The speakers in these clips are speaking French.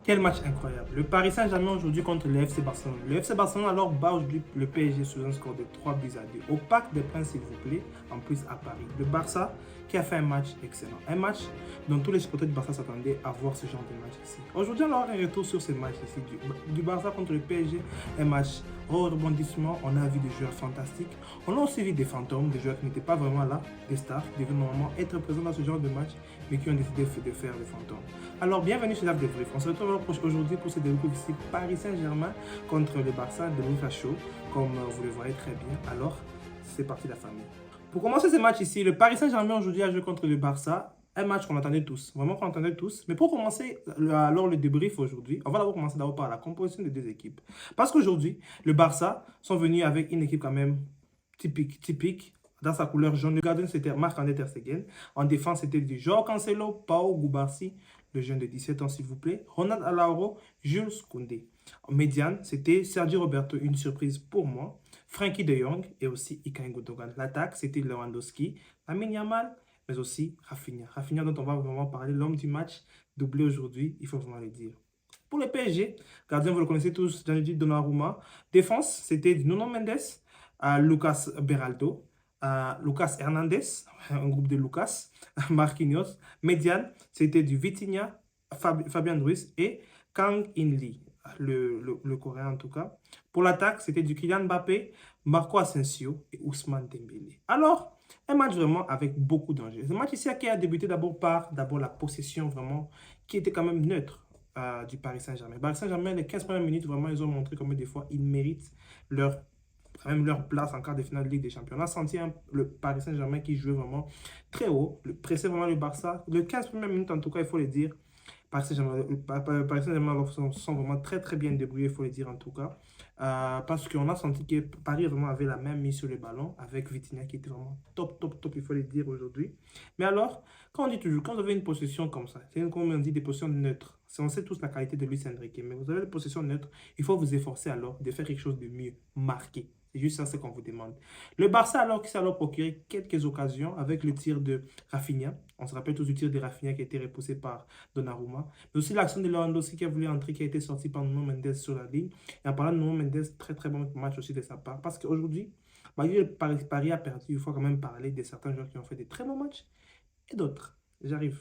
Quel match incroyable. Le Paris Saint-Germain aujourd'hui contre le FC Barcelone. Le FC Barcelone alors bat aujourd'hui le PSG sur un score de 3 buts à 2. Au Parc des Princes, s'il vous plaît, en plus à Paris. Le Barça qui a fait un match excellent. Un match dont tous les supporters du Barça s'attendaient à voir ce genre de match ici. Aujourd'hui, on aura un retour sur ce match ici du Barça contre le PSG. Un match au rebondissement. On a vu des joueurs fantastiques. On a aussi vu des fantômes, des joueurs qui n'étaient pas vraiment là, des stars, qui devaient normalement être présents dans ce genre de match, mais qui ont décidé de faire des fantômes. Alors, bienvenue chez L'Arc Débrief. On se retrouve aujourd'hui pour ce débrief ici Paris Saint-Germain contre le Barça de Louis Chaud, comme vous le voyez très bien. Alors, c'est parti la famille. Pour commencer ce match ici, le Paris Saint-Germain aujourd'hui a joué contre le Barça. Un match qu'on attendait tous, vraiment qu'on attendait tous. Mais pour commencer alors le débrief aujourd'hui, on va d'abord commencer par la composition des deux équipes. Parce qu'aujourd'hui, le Barça sont venus avec une équipe quand même typique. Dans sa couleur jaune, le gardien c'était Marc-André Ter Stegen. En défense, c'était du Joao Cancelo, Pau Goubarsi, le jeune de 17 ans s'il vous plaît, Ronald Araújo, Jules Koundé. En médiane, c'était Sergio Roberto, une surprise pour moi, Frenkie de Jong et aussi Ilkay Gundogan. L'attaque, c'était Lewandowski, Lamine Yamal, mais aussi Rafinha. Rafinha dont on va vraiment parler, l'homme du match, doublé aujourd'hui, il faut vraiment le dire. Pour le PSG, gardien, vous le connaissez tous, Gianluigi Donnarumma. Défense, c'était Nuno Mendes, Lucas Beraldo, Lucas Hernandez, un groupe de Lucas, Marquinhos. Médiane, c'était du Vitinha, Fabian Ruiz et Kang In Lee, le Coréen en tout cas. Pour l'attaque, c'était du Kylian Mbappé, Marco Asensio et Ousmane Dembélé. Alors, un match vraiment avec beaucoup d'enjeux. Ce match ici qui a débuté d'abord par la possession vraiment qui était quand même neutre du Paris Saint-Germain. Paris Saint-Germain, les 15 premières minutes, vraiment, ils ont montré combien des fois ils méritent même leur place en quart de finale de Ligue des Champions. On a senti le Paris Saint-Germain qui jouait vraiment très haut, pressait vraiment le Barça. Les 15 premières minutes, en tout cas, il faut le dire, Paris Saint-Germain sont vraiment très bien débrouillés, il faut le dire en tout cas. Parce qu'on a senti que Paris vraiment avait la même mise sur le ballon avec Vitinha qui était vraiment top, il faut le dire aujourd'hui. Mais alors, quand on dit toujours, quand vous avez une possession comme ça, c'est comme on dit des possessions neutres. On sait tous la qualité de Luis Enrique, mais vous avez des possessions neutres, il faut vous efforcer alors de faire quelque chose de mieux, marquer. C'est juste ça ce qu'on vous demande. Le Barça alors qui s'est alors procuré quelques occasions avec le tir de Rafinha. On se rappelle tous du tir de Rafinha qui a été repoussé par Donnarumma. Mais aussi l'action de Lewandowski qui a voulu entrer, qui a été sorti par Nuno Mendes sur la ligne. Et en parlant de Nuno Mendes, très bon match aussi de sa part. Parce qu'aujourd'hui, malgré le Paris a perdu, il faut quand même parler de certains joueurs qui ont fait des très bons matchs et d'autres. J'arrive.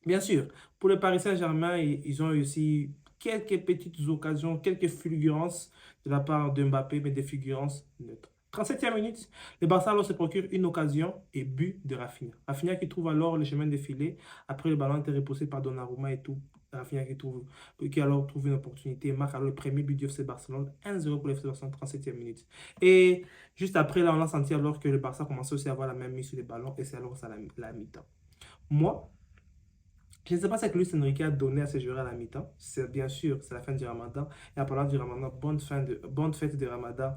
Bien sûr, pour le Paris Saint-Germain, ils ont aussi quelques petites occasions, quelques fulgurances de la part de Mbappé, mais des fulgurances neutres. 37e minute, le Barça alors se procure une occasion et but de Rafinha. Rafinha qui trouve alors le chemin défilé. Après, le ballon a été repoussé par Donnarumma et tout. Rafinha qui alors trouve une opportunité, marque alors le premier but du FC Barcelone, 1-0 pour le FC Barcelone, 37e minute. Et juste après, là, on a senti alors que le Barça commençait aussi à avoir la même mise sur les ballons et c'est alors ça la mi-temps. Moi, je ne sais pas ce que Luis Enrique a donné à ses joueurs à la mi-temps. C'est bien sûr, c'est la fin du Ramadan. Et en parlant du Ramadan, bonne fête de Ramadan.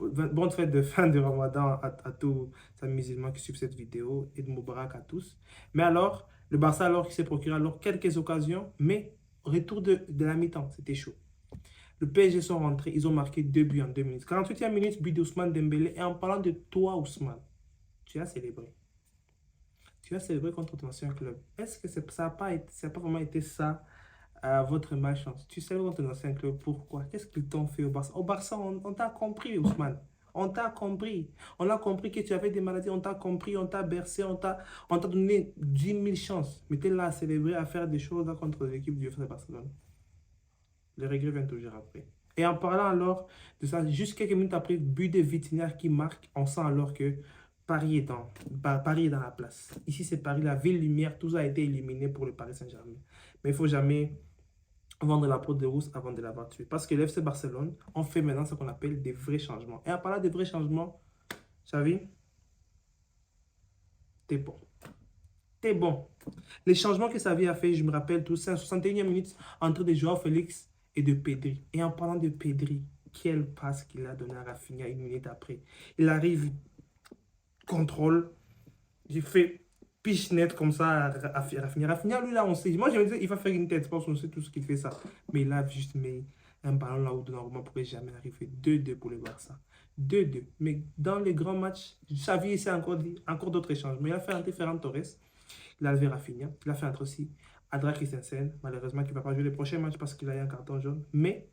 Bonne fête de fin de Ramadan à tous les musulmans qui suivent cette vidéo et de Moubarak à tous. Mais alors, le Barça alors qui s'est procuré alors quelques occasions, mais retour de la mi-temps, c'était chaud. Le PSG sont rentrés, ils ont marqué 2 buts en 2 minutes. 48e minute, but d'Ousmane Dembélé. Et en parlant de toi, Ousmane, tu as célébré. Tu as célébré contre ton ancien club. Est-ce que ça n'a pas vraiment été ça, votre malchance? Tu célèbres contre ton ancien club, pourquoi? Qu'est-ce qu'ils t'ont fait au Barça? Au Barça, on t'a compris, Ousmane. On t'a compris. On a compris que tu avais des maladies, on t'a compris, on t'a bercé, on t'a donné 10 000 chances. Mais tu es là à célébrer, à faire des choses là, contre l'équipe du FC Barcelone. Le regret vient toujours après. Et en parlant alors de ça, juste quelques minutes après, but de Vitinha qui marque, on sent alors que Paris est dans la place. Ici, c'est Paris, la ville lumière, tout ça a été éliminé pour le Paris Saint-Germain. Mais il ne faut jamais vendre la peau de rousse avant de l'avoir tué. Parce que l'FC Barcelone, on fait maintenant ce qu'on appelle des vrais changements. Et en parlant de vrais changements, Xavi, t'es bon. T'es bon. Les changements que Xavi a fait, je me rappelle tout, c'est en 61e minute entre de Joao Félix et de Pedri. Et en parlant de Pedri, quelle passe qu'il a donné à Rafinha une minute après. Il arrive, contrôle, j'ai fait piche net comme ça à Rafinha. Rafinha, lui, là, on sait. Moi, je me disais, il va faire une tête parce qu'on sait tout ce qu'il fait ça. Mais il a juste mis un ballon là où Donnarumma ne pourrait jamais arriver. 2-2 pour le Barça. 2-2. Mais dans les grands matchs, Xavi, c'est encore d'autres échanges. Mais il a fait entrer Ferran Torres. Il a levé Rafinha. Il a fait entrer aussi Adrien Christensen, malheureusement, qui ne va pas jouer les prochains matchs parce qu'il a eu un carton jaune, mais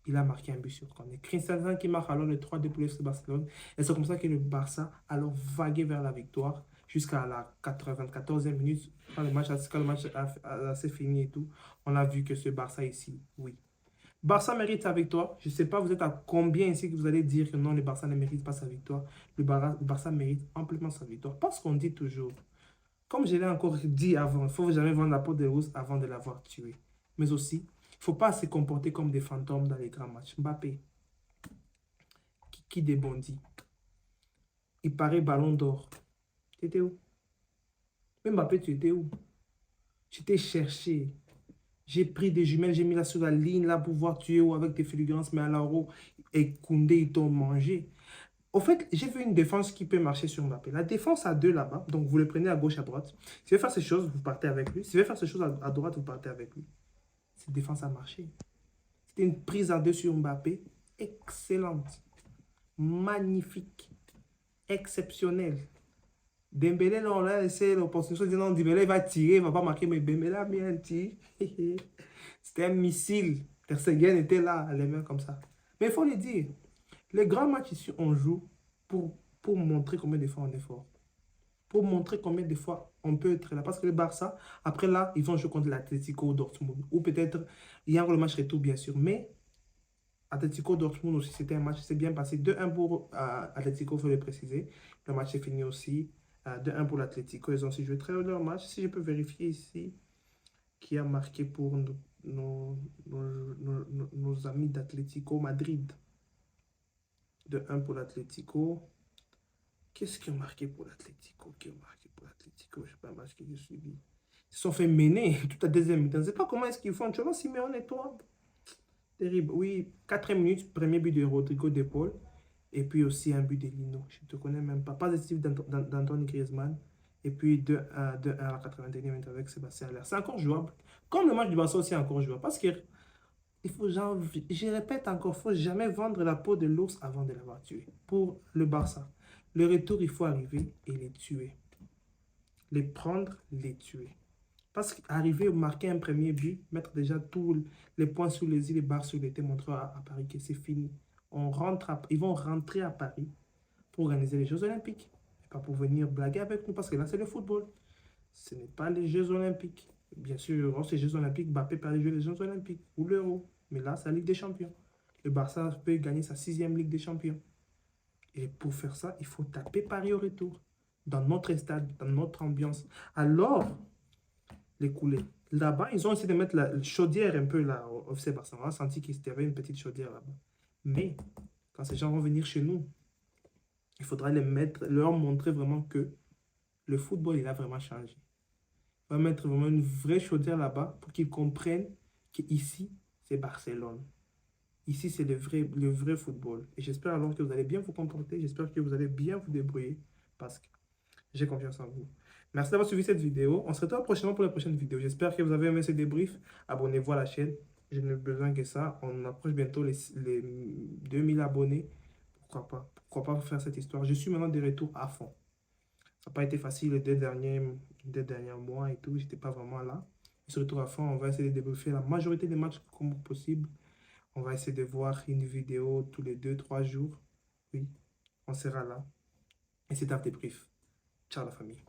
il a marqué un but sur corner. Christensen qui marque alors le 3-2 pour le FC Barcelone. Et c'est comme ça que le Barça a alors vagué vers la victoire jusqu'à la 94e minute. Quand le match s'est fini et tout, on a vu que ce Barça ici, oui. Barça mérite sa victoire. Je ne sais pas, vous êtes à combien ici que vous allez dire que non, le Barça ne mérite pas sa victoire. Le Barça mérite amplement sa victoire. Parce qu'on dit toujours, comme je l'ai encore dit avant, il ne faut jamais vendre la peau de l'ours avant de l'avoir tué. Mais aussi, il ne faut pas se comporter comme des fantômes dans les grands matchs. Mbappé, qui débondit. Il paraît ballon d'or. Tu étais où? Mbappé, tu étais où? Je t'ai cherché. J'ai pris des jumelles, j'ai mis là sur la ligne là pour voir tuer ou avec des fulgurances, mais à l'euro et Koundé, ils t'ont mangé. Au fait, j'ai vu une défense qui peut marcher sur Mbappé. La défense a deux là-bas, donc vous le prenez à gauche, à droite. S'il veut faire ces choses, vous partez avec lui. S'il veut faire ces choses à droite, vous partez avec lui. Cette défense a marché. C'était une prise à deux sur Mbappé. Excellente. Magnifique. Exceptionnelle. Dembélé, là, on l'a laissé l'opportunité de dire non, Dembélé va tirer, il ne va pas marquer, mais Dembélé a mis un tir. C'était un missile. Ter Stegen était là, les mains comme ça. Mais il faut le dire, les grands matchs ici, on joue pour montrer combien de fois on est fort. Pour montrer combien de fois on peut être là. Parce que le Barça, après là, ils vont jouer contre l'Atlético Dortmund. Ou peut-être, il y a encore le match retour, bien sûr. Mais Atlético Dortmund aussi, c'était un match, c'est bien passé. 2-1 pour Atlético, il faut le préciser. Le match est fini aussi. 2-1 pour l'Atlético. Ils ont aussi joué très haut leur match. Si je peux vérifier ici, qui a marqué pour nos amis d'Atlético Madrid. 2-1 pour l'Atlético. Qu'est-ce qui a marqué pour l'Atlético? Qui a marqué pour l'Atlético? Je ne sais pas un match que j'ai suivi. Ils se sont fait mener toute la deuxième mi-temps. Je ne sais pas comment est-ce qu'ils font. Tu vois, Simeone et toi. Terrible. Oui, 4e minute, premier but de Rodrigo de Paul. Et puis aussi un but de Lino. Je ne te connais même pas. Pas de style d'Anthony Griezmann. Et puis 2-1 à la 81e minute avec Sébastien Haller. C'est encore jouable. Comme le match du Barça aussi est encore jouable. Parce que il faut, je répète encore, il ne faut jamais vendre la peau de l'ours avant de l'avoir tué. Pour le Barça, le retour, il faut arriver et les tuer. Les prendre, les tuer. Parce qu'arriver, marquer un premier but, mettre déjà tous les points sous les yeux, les barres sur les têtes, montrer à Paris que c'est fini. Ils vont rentrer à Paris pour organiser les Jeux Olympiques. Et pas pour venir blaguer avec nous, parce que là, c'est le football. Ce n'est pas les Jeux Olympiques. Bien sûr, ces Jeux Olympiques, Mbappé peut aller jouer les Jeux Olympiques ou l'Euro. Mais là, c'est la Ligue des Champions. Le Barça peut gagner sa 6e Ligue des Champions. Et pour faire ça, il faut taper Paris au retour. Dans notre stade, dans notre ambiance. Alors, les coulées. Là-bas, ils ont essayé de mettre la chaudière un peu là au FC Barcelone. On a senti qu'il y avait une petite chaudière là-bas. Mais, quand ces gens vont venir chez nous, il faudra leur montrer vraiment que le football, il a vraiment changé. On va mettre vraiment une vraie chaudière là-bas pour qu'ils comprennent qu'ici, c'est Barcelone. Ici, c'est le vrai football. Et j'espère alors que vous allez bien vous comporter. J'espère que vous allez bien vous débrouiller parce que j'ai confiance en vous. Merci d'avoir suivi cette vidéo. On se retrouve prochainement pour la prochaine vidéo. J'espère que vous avez aimé ce débrief. Abonnez-vous à la chaîne. Je n'ai besoin que ça. On approche bientôt les 2000 abonnés. Pourquoi pas? Pourquoi pas faire cette histoire? Je suis maintenant de retour à fond. Ça n'a pas été facile les deux derniers mois et tout. Je n'étais pas vraiment là. Je suis de retour à fond. On va essayer de débriefer la majorité des matchs comme possible. On va essayer de voir une vidéo tous les 2-3 jours. Oui, on sera là. Et c'est un débrief. Ciao la famille.